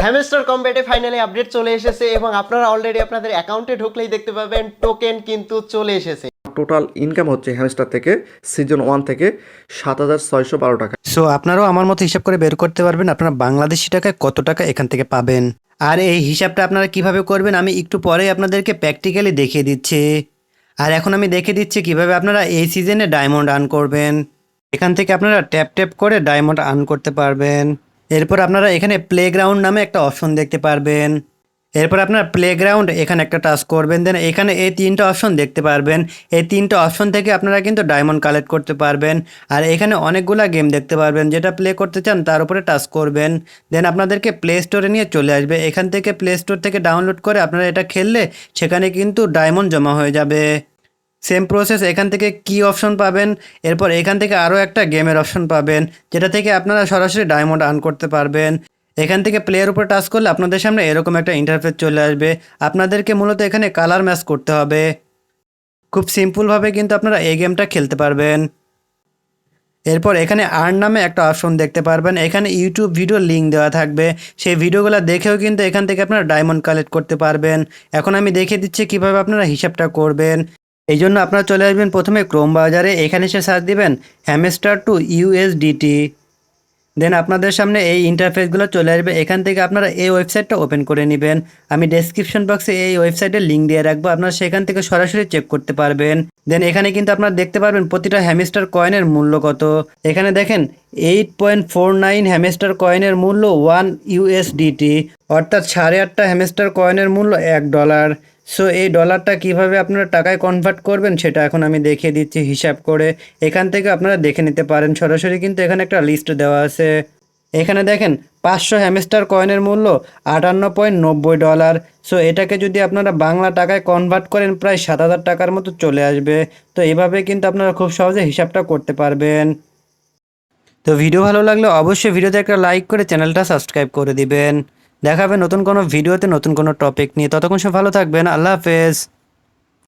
Hamster কম্ব্যাটে finally update চলে এসেছে এবং আপনারা অলরেডি আপনাদের অ্যাকাউন্টে ঢুকলেই দেখতে পাবেন টোকেন কিন্তু চলে এসেছে। টোটাল ইনকাম হচ্ছে হ্যামস্টার থেকে সিজন 1 থেকে 7,612 টাকা। সো আপনারাও আমার মতো হিসাব করে বের করতে পারবেন আপনারা বাংলাদেশি টাকায় কত টাকা এখান থেকে পাবেন। আর এই হিসাবটা আপনারা কিভাবে করবেন আমি একটু পরেই আপনাদেরকে প্র্যাকটিক্যালি দেখিয়ে দিচ্ছি। আর এখন আমি দেখে দিচ্ছি কিভাবে আপনারা এই সিজনে ডায়মন্ড আর্ন করবেন। এখান থেকে আপনারা ট্যাপ ট্যাপ করে ডায়মন্ড আর্ন করতে পারবেন। এরপর আপনারা এখানে প্লেগ্রাউন্ড নামে একটা অপশন দেখতে পারবেন। এরপর আপনার প্লেগ্রাউন্ড এখানে একটা টাচ করবেন, দেন এখানে এই তিনটা অপশন দেখতে পারবেন। এই তিনটা অপশন থেকে আপনারা কিন্তু ডায়মন্ড কালেক্ট করতে পারবেন। আর এখানে অনেকগুলা গেম দেখতে পারবেন, যেটা প্লে করতে চান তার উপরে টাচ করবেন, দেন আপনাদেরকে প্লে স্টোরে নিয়ে চলে আসবে। এখান থেকে প্লে স্টোর থেকে ডাউনলোড করে আপনারা এটা খেললে সেখানে কিন্তু ডায়মন্ড জমা হয়ে যাবে। সেম প্রসেস এখান থেকে কি অপশন পাবেন, এরপর এখান থেকে আরও একটা গেমের অপশন পাবেন, যেটা থেকে আপনারা সরাসরি ডায়মন্ড আর্ন করতে পারবেন। এখান থেকে প্লেয়ের উপর টাচ করলে আপনাদের সামনে এরকম একটা ইন্টারফেস চলে আসবে। আপনাদেরকে মূলত এখানে কালার ম্যাচ করতে হবে। খুব সিম্পলভাবে কিন্তু আপনারা এই গেমটা খেলতে পারবেন। এরপর এখানে আর্ন নামে একটা অপশন দেখতে পারবেন, এখানে ইউটিউব ভিডিও লিঙ্ক দেওয়া থাকবে, সেই ভিডিওগুলো দেখেও কিন্তু এখান থেকে আপনারা ডায়মন্ড কালেক্ট করতে পারবেন। এখন আমি দেখিয়ে দিচ্ছি কিভাবে আপনারা হিসাবটা করবেন। এই জন্য আপনারা চলে আসবেন প্রথমে ক্রোম ব্রাউজারে, এখানে এসে সার্চ দিবেন হ্যামস্টার টু ইউএসডিটি, দেন আপনাদের সামনে এই ইন্টারফেসগুলো চলে আসবে। এখান থেকে আপনারা এই ওয়েবসাইটটা ওপেন করে নেবেন। আমি ডেসক্রিপশন বক্সে এই ওয়েবসাইটের লিঙ্ক দিয়ে রাখবো, আপনারা সেখান থেকে সরাসরি চেক করতে পারবেন। দেন এখানে কিন্তু আপনারা দেখতে পারবেন প্রতিটা হ্যামস্টার কয়েনের মূল্য কত। এখানে দেখেন 8.49 হ্যামস্টার কয়েনের মূল্য 1 ইউএসডিটি, অর্থাৎ 8.5টা হ্যামস্টার কয়েনের মূল্য $1। সো এই ডলারটা কিভাবে আপনারা টাকায় কনভার্ট করবেন সেটা এখন আমি দেখিয়ে দিচ্ছি হিসাব করে। এখান থেকে আপনারা দেখে নিতে পারেন সরাসরি, কিন্তু এখানে একটা লিস্ট দেওয়া আছে। এখানে দেখেন 500 হ্যামস্টার কয়েনের মূল্য $58.90। সো এটাকে যদি আপনারা বাংলা টাকায় কনভার্ট করেন প্রায় 7,000 টাকার মতো চলে আসবে। তো এভাবে কিন্তু আপনারা খুব সহজে হিসাবটা করতে পারবেন। তো ভিডিও ভালো লাগলে অবশ্যই ভিডিওতে একটা লাইক করে চ্যানেলটা সাবস্ক্রাইব করে দিবেন। দেখা হবে নতুন কোনো ভিডিওতে নতুন কোনো টপিক নিয়ে। ততক্ষণ সব ভালো থাকবেন। আল্লাহ হাফেজ।